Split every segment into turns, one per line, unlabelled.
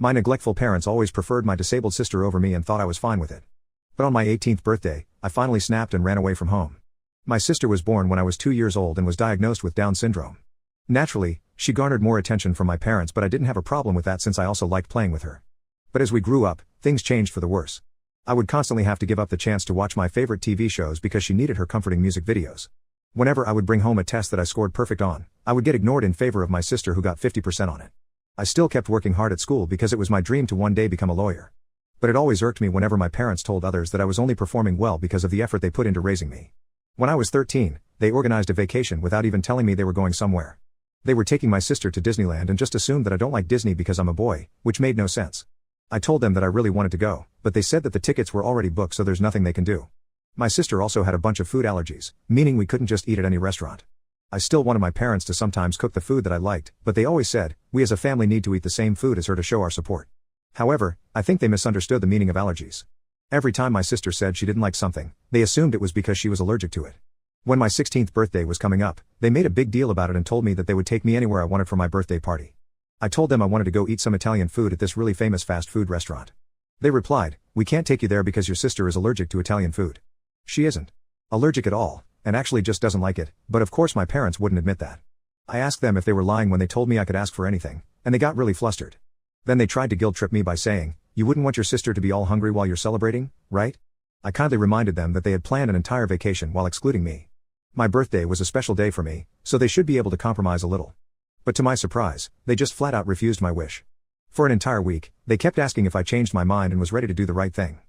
My neglectful parents always preferred my disabled sister over me and thought I was fine with it. But on my 18th birthday, I finally snapped and ran away from home. My sister was born when I was 2 years old and was diagnosed with Down syndrome. Naturally, she garnered more attention from my parents, but I didn't have a problem with that since I also liked playing with her. But as we grew up, things changed for the worse. I would constantly have to give up the chance to watch my favorite TV shows because she needed her comforting music videos. Whenever I would bring home a test that I scored perfect on, I would get ignored in favor of my sister who got 50% on it. I still kept working hard at school because it was my dream to one day become a lawyer. But it always irked me whenever my parents told others that I was only performing well because of the effort they put into raising me. When I was 13, they organized a vacation without even telling me they were going somewhere. They were taking my sister to Disneyland and just assumed that I don't like Disney because I'm a boy, which made no sense. I told them that I really wanted to go, but they said that the tickets were already booked, so there's nothing they can do. My sister also had a bunch of food allergies, meaning we couldn't just eat at any restaurant. I still wanted my parents to sometimes cook the food that I liked, but they always said, we as a family need to eat the same food as her to show our support. However, I think they misunderstood the meaning of allergies. Every time my sister said she didn't like something, they assumed it was because she was allergic to it. When my 16th birthday was coming up, they made a big deal about it and told me that they would take me anywhere I wanted for my birthday party. I told them I wanted to go eat some Italian food at this really famous fast food restaurant. They replied, we can't take you there because your sister is allergic to Italian food. She isn't allergic at all, and actually just doesn't like it, but of course my parents wouldn't admit that. I asked them if they were lying when they told me I could ask for anything, and they got really flustered. Then they tried to guilt trip me by saying, you wouldn't want your sister to be all hungry while you're celebrating, right? I kindly reminded them that they had planned an entire vacation while excluding me. My birthday was a special day for me, so they should be able to compromise a little. But to my surprise, they just flat out refused my wish. For an entire week, they kept asking if I changed my mind and was ready to do the right thing.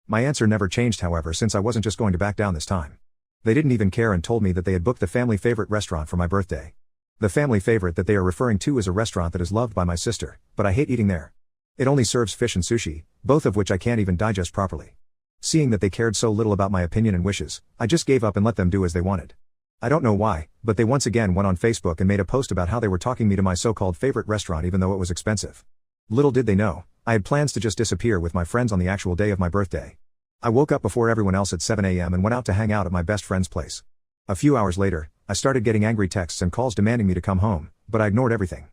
My answer never changed, however, since I wasn't just going to back down this time. They didn't even care and told me that they had booked the family favorite restaurant for my birthday. The family favorite that they are referring to is a restaurant that is loved by my sister, but I hate eating there. It only serves fish and sushi, both of which I can't even digest properly. Seeing that they cared so little about my opinion and wishes, I just gave up and let them do as they wanted. I don't know why, but they once again went on Facebook and made a post about how they were talking me to my so-called favorite restaurant even though it was expensive. Little did they know, I had plans to just disappear with my friends on the actual day of my birthday. I woke up before everyone else at 7 a.m. and went out to hang out at my best friend's place. A few hours later, I started getting angry texts and calls demanding me to come home, but I ignored everything.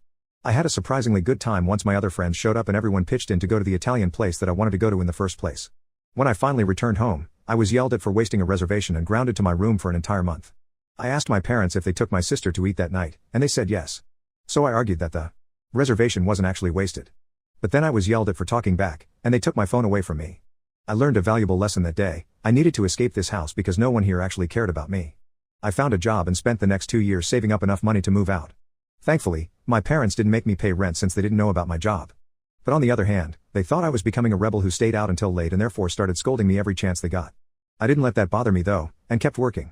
I had a surprisingly good time once my other friends showed up and everyone pitched in to go to the Italian place that I wanted to go to in the first place. When I finally returned home, I was yelled at for wasting a reservation and grounded to my room for an entire month. I asked my parents if they took my sister to eat that night, and they said yes. So I argued that the reservation wasn't actually wasted. But then I was yelled at for talking back, and they took my phone away from me. I learned a valuable lesson that day. I needed to escape this house because no one here actually cared about me. I found a job and spent the next 2 years saving up enough money to move out. Thankfully, my parents didn't make me pay rent since they didn't know about my job. But on the other hand, they thought I was becoming a rebel who stayed out until late and therefore started scolding me every chance they got. I didn't let that bother me though, and kept working.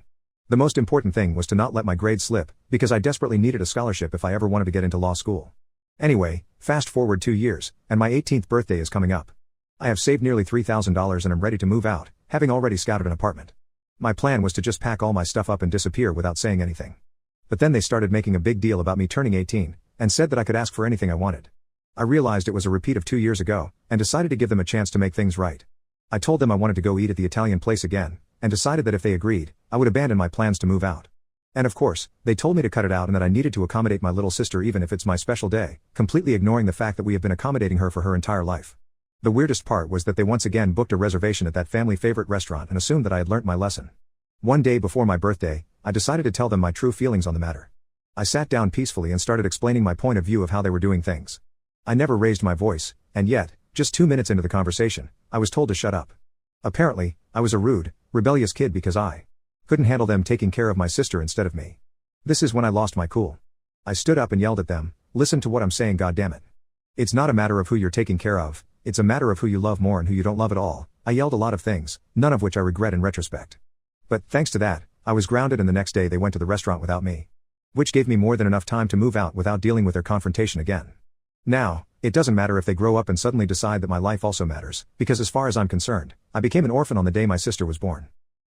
The most important thing was to not let my grades slip, because I desperately needed a scholarship if I ever wanted to get into law school. Anyway, fast forward 2 years, and my 18th birthday is coming up. I have saved nearly $3,000 and am ready to move out, having already scouted an apartment. My plan was to just pack all my stuff up and disappear without saying anything. But then they started making a big deal about me turning 18, and said that I could ask for anything I wanted. I realized it was a repeat of 2 years ago, and decided to give them a chance to make things right. I told them I wanted to go eat at the Italian place again, and decided that if they agreed, I would abandon my plans to move out. And of course, they told me to cut it out and that I needed to accommodate my little sister even if it's my special day, completely ignoring the fact that we have been accommodating her for her entire life. The weirdest part was that they once again booked a reservation at that family favorite restaurant and assumed that I had learnt my lesson. One day before my birthday, I decided to tell them my true feelings on the matter. I sat down peacefully and started explaining my point of view of how they were doing things. I never raised my voice, and yet, just 2 minutes into the conversation, I was told to shut up. Apparently, I was a rude, rebellious kid because I couldn't handle them taking care of my sister instead of me. This is when I lost my cool. I stood up and yelled at them, listen to what I'm saying, goddammit. It's not a matter of who you're taking care of, it's a matter of who you love more and who you don't love at all. I yelled a lot of things, none of which I regret in retrospect. But, thanks to that, I was grounded and the next day they went to the restaurant without me. Which gave me more than enough time to move out without dealing with their confrontation again. Now, it doesn't matter if they grow up and suddenly decide that my life also matters, because as far as I'm concerned, I became an orphan on the day my sister was born.